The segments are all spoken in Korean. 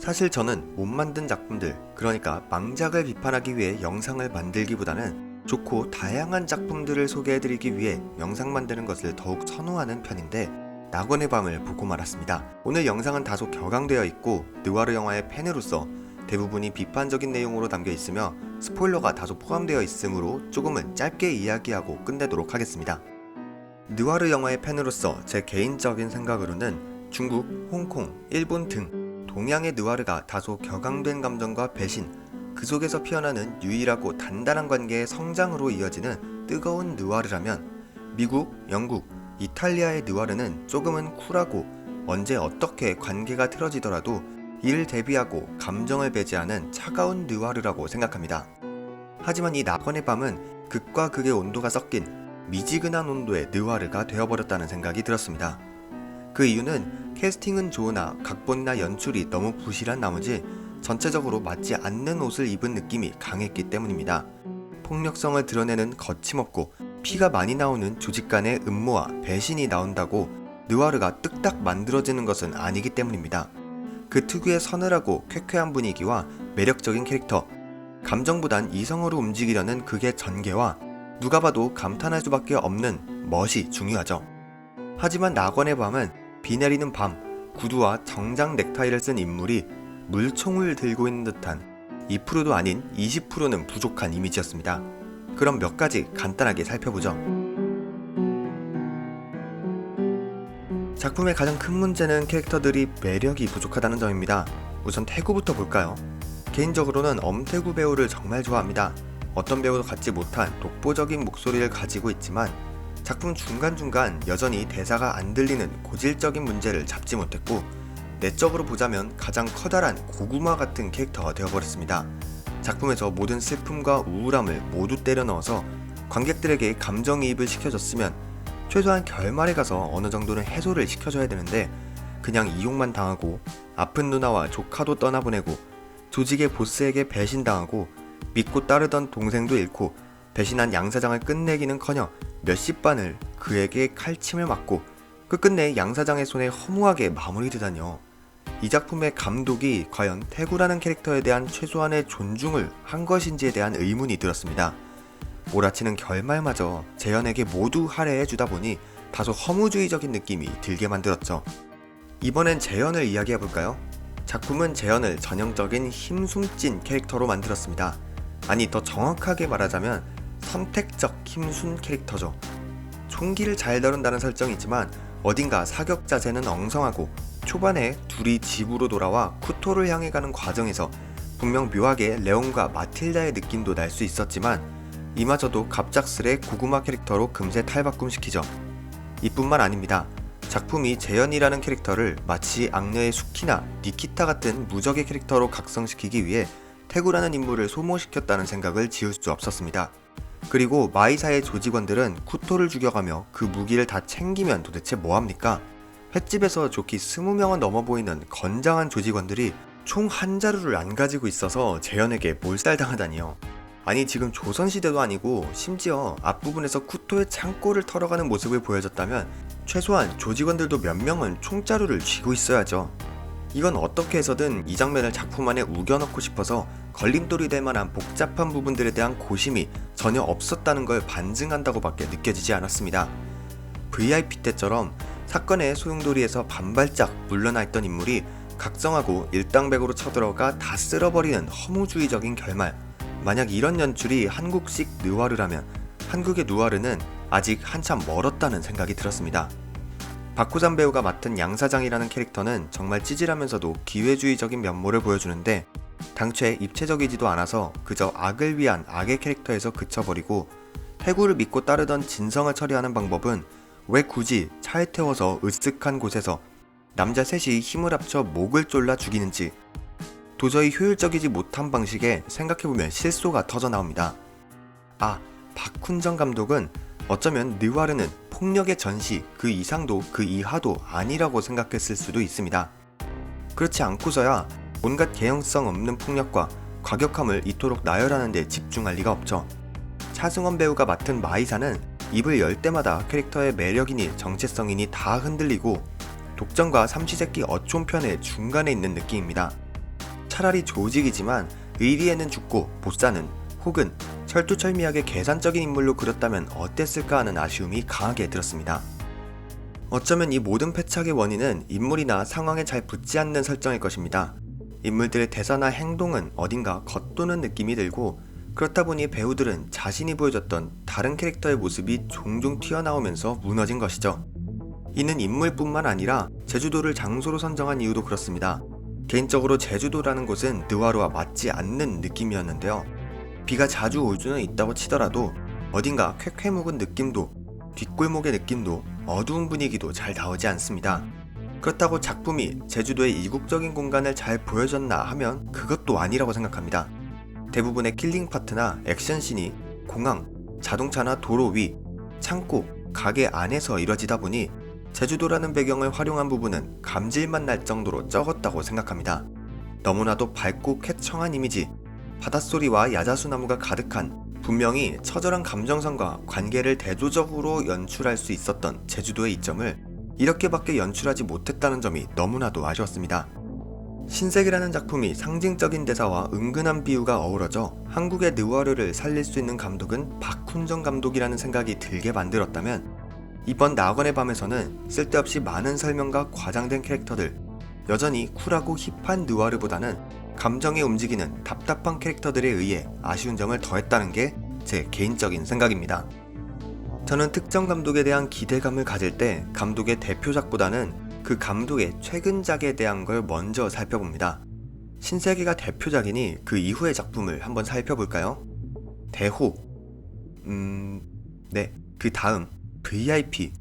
사실 저는 못 만든 작품들, 그러니까 망작을 비판하기 위해 영상을 만들기보다는 좋고 다양한 작품들을 소개해드리기 위해 영상 만드는 것을 더욱 선호하는 편인데 낙원의 밤을 보고 말았습니다. 오늘 영상은 다소 격앙되어 있고 느와르 영화의 팬으로서 대부분이 비판적인 내용으로 담겨 있으며 스포일러가 다소 포함되어 있으므로 조금은 짧게 이야기하고 끝내도록 하겠습니다. 느와르 영화의 팬으로서 제 개인적인 생각으로는 중국, 홍콩, 일본 등 동양의 느와르가 다소 격앙된 감정과 배신, 그 속에서 피어나는 유일하고 단단한 관계의 성장으로 이어지는 뜨거운 느와르라면 미국, 영국, 이탈리아의 느와르는 조금은 쿨하고 언제 어떻게 관계가 틀어지더라도 이를 대비하고 감정을 배제하는 차가운 느와르라고 생각합니다. 하지만 이 낙원의 밤은 극과 극의 온도가 섞인 미지근한 온도의 느와르가 되어버렸다는 생각이 들었습니다. 그 이유는 캐스팅은 좋으나 각본이나 연출이 너무 부실한 나머지 전체적으로 맞지 않는 옷을 입은 느낌이 강했기 때문입니다. 폭력성을 드러내는 거침없고 피가 많이 나오는 조직 간의 음모와 배신이 나온다고 느와르가 뚝딱 만들어지는 것은 아니기 때문입니다. 그 특유의 서늘하고 쾌쾌한 분위기와 매력적인 캐릭터, 감정보단 이성으로 움직이려는 극의 전개와 누가 봐도 감탄할 수밖에 없는 멋이 중요하죠. 하지만 낙원의 밤은 비 내리는 밤, 구두와 정장 넥타이를 쓴 인물이 물총을 들고 있는 듯한 2%도 아닌 20%는 부족한 이미지였습니다. 그럼 몇 가지 간단하게 살펴보죠. 작품의 가장 큰 문제는 캐릭터들이 매력이 부족하다는 점입니다. 우선 태구부터 볼까요? 개인적으로는 엄태구 배우를 정말 좋아합니다. 어떤 배우도 갖지 못한 독보적인 목소리를 가지고 있지만 작품 중간중간 여전히 대사가 안 들리는 고질적인 문제를 잡지 못했고 내적으로 보자면 가장 커다란 고구마 같은 캐릭터가 되어버렸습니다. 작품에서 모든 슬픔과 우울함을 모두 때려 넣어서 관객들에게 감정이입을 시켜줬으면 최소한 결말에 가서 어느 정도는 해소를 시켜줘야 되는데 그냥 이용만 당하고 아픈 누나와 조카도 떠나보내고 조직의 보스에게 배신당하고 믿고 따르던 동생도 잃고 배신한 양사장을 끝내기는커녕 몇십 반을 그에게 칼침을 맞고 끝끝내 양사장의 손에 허무하게 마무리되다니요. 이 작품의 감독이 과연 태구라는 캐릭터에 대한 최소한의 존중을 한 것인지에 대한 의문이 들었습니다. 몰아치는 결말마저 재현에게 모두 할애해주다 보니 다소 허무주의적인 느낌이 들게 만들었죠. 이번엔 재현을 이야기해볼까요? 작품은 재현을 전형적인 힘숨찐 캐릭터로 만들었습니다. 아니 더 정확하게 말하자면 선택적 힘순 캐릭터죠. 총기를 잘 다룬다는 설정이지만 어딘가 사격 자세는 엉성하고 초반에 둘이 집으로 돌아와 쿠토를 향해 가는 과정에서 분명 묘하게 레온과 마틸다의 느낌도 날 수 있었지만 이마저도 갑작스레 고구마 캐릭터로 금세 탈바꿈시키죠. 이뿐만 아닙니다. 작품이 재현이라는 캐릭터를 마치 악녀의 수키나 니키타 같은 무적의 캐릭터로 각성시키기 위해 태구라는 인물을 소모시켰다는 생각을 지울 수 없었습니다. 그리고 마이사의 조직원들은 쿠토를 죽여가며 그 무기를 다 챙기면 도대체 뭐합니까? 횟집에서 좋기 20명은 넘어 보이는 건장한 조직원들이 총 한 자루를 안 가지고 있어서 재현에게 몰살당하다니요. 아니 지금 조선시대도 아니고 심지어 앞부분에서 쿠토의 창고를 털어가는 모습을 보여줬다면 최소한 조직원들도 몇 명은 총자루를 쥐고 있어야죠. 이건 어떻게 해서든 이 장면을 작품 안에 우겨넣고 싶어서 걸림돌이 될 만한 복잡한 부분들에 대한 고심이 전혀 없었다는 걸 반증한다고 밖에 느껴지지 않았습니다. VIP 때처럼 사건의 소용돌이에서 반발짝 물러나 있던 인물이 각성하고 일당백으로 쳐들어가 다 쓸어버리는 허무주의적인 결말. 만약 이런 연출이 한국식 느와르라면 한국의 느와르는 아직 한참 멀었다는 생각이 들었습니다. 박호산 배우가 맡은 양사장이라는 캐릭터는 정말 찌질하면서도 기회주의적인 면모를 보여주는데 당최 입체적이지도 않아서 그저 악을 위한 악의 캐릭터에서 그쳐버리고 태구를 믿고 따르던 진성을 처리하는 방법은 왜 굳이 차에 태워서 으쓱한 곳에서 남자 셋이 힘을 합쳐 목을 졸라 죽이는지 도저히 효율적이지 못한 방식에 생각해보면 실소가 터져나옵니다. 아, 박훈정 감독은 어쩌면 느와르는 폭력의 전시 그 이상도 그 이하도 아니라고 생각했을 수도 있습니다. 그렇지 않고서야 온갖 개연성 없는 폭력과 과격함을 이토록 나열하는 데 집중할 리가 없죠. 차승원 배우가 맡은 마이사는 입을 열 때마다 캐릭터의 매력이니 정체성이니 다 흔들리고 독전과 삼시세끼 어촌편의 중간에 있는 느낌입니다. 차라리 조직이지만 의리에는 죽고 보사는 혹은 철두철미하게 계산적인 인물로 그렸다면 어땠을까 하는 아쉬움이 강하게 들었습니다. 어쩌면 이 모든 패착의 원인은 인물이나 상황에 잘 붙지 않는 설정일 것입니다. 인물들의 대사나 행동은 어딘가 겉도는 느낌이 들고 그렇다 보니 배우들은 자신이 보여줬던 다른 캐릭터의 모습이 종종 튀어나오면서 무너진 것이죠. 이는 인물뿐만 아니라 제주도를 장소로 선정한 이유도 그렇습니다. 개인적으로 제주도라는 곳은 느와르와 맞지 않는 느낌이었는데요. 비가 자주 올 수는 있다고 치더라도 어딘가 쾌쾌 묵은 느낌도 뒷골목의 느낌도 어두운 분위기도 잘 나오지 않습니다. 그렇다고 작품이 제주도의 이국적인 공간을 잘 보여줬나 하면 그것도 아니라고 생각합니다. 대부분의 킬링 파트나 액션씬이 공항, 자동차나 도로 위, 창고, 가게 안에서 이뤄지다 보니 제주도라는 배경을 활용한 부분은 감질만 날 정도로 적었다고 생각합니다. 너무나도 밝고 쾌청한 이미지, 바닷소리와 야자수나무가 가득한 분명히 처절한 감정선과 관계를 대조적으로 연출할 수 있었던 제주도의 이점을 이렇게밖에 연출하지 못했다는 점이 너무나도 아쉬웠습니다. 신세계라는 작품이 상징적인 대사와 은근한 비유가 어우러져 한국의 느와르를 살릴 수 있는 감독은 박훈정 감독이라는 생각이 들게 만들었다면 이번 낙원의 밤에서는 쓸데없이 많은 설명과 과장된 캐릭터들, 여전히 쿨하고 힙한 느와르보다는 감정에 움직이는 답답한 캐릭터들에 의해 아쉬운 점을 더했다는 게 제 개인적인 생각입니다. 저는 특정 감독에 대한 기대감을 가질 때 감독의 대표작보다는 그 감독의 최근작에 대한 걸 먼저 살펴봅니다. 신세계가 대표작이니 그 이후의 작품을 한번 살펴볼까요? 대호, 네, 그 다음 VIP,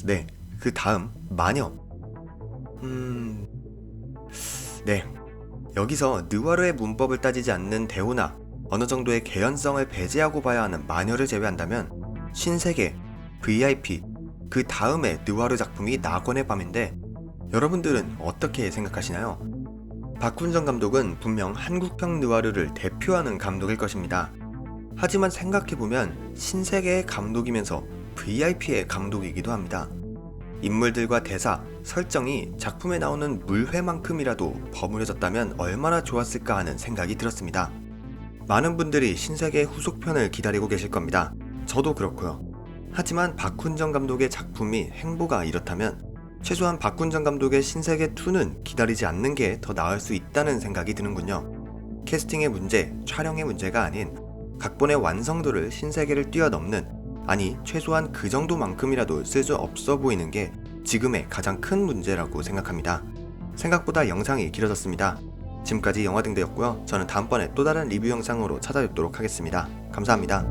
네, 그 다음 마녀, 네, 여기서 느와르의 문법을 따지지 않는 대호나 어느 정도의 개연성을 배제하고 봐야 하는 마녀를 제외한다면 신세계, VIP, 그 다음에 느와르 작품이 낙원의 밤인데 여러분들은 어떻게 생각하시나요? 박훈정 감독은 분명 한국형 느와르를 대표하는 감독일 것입니다. 하지만 생각해보면 신세계의 감독이면서 VIP의 감독이기도 합니다. 인물들과 대사, 설정이 작품에 나오는 물회만큼이라도 버무려졌다면 얼마나 좋았을까 하는 생각이 들었습니다. 많은 분들이 신세계의 후속편을 기다리고 계실 겁니다. 저도 그렇고요. 하지만 박훈정 감독의 작품이 행보가 이렇다면 최소한 박훈정 감독의 신세계2는 기다리지 않는 게 더 나을 수 있다는 생각이 드는군요. 캐스팅의 문제, 촬영의 문제가 아닌 각본의 완성도를 신세계를 뛰어넘는, 아니 최소한 그 정도만큼이라도 쓸 수 없어 보이는 게 지금의 가장 큰 문제라고 생각합니다. 생각보다 영상이 길어졌습니다. 지금까지 영화등대였고요. 저는 다음번에 또 다른 리뷰 영상으로 찾아뵙도록 하겠습니다. 감사합니다.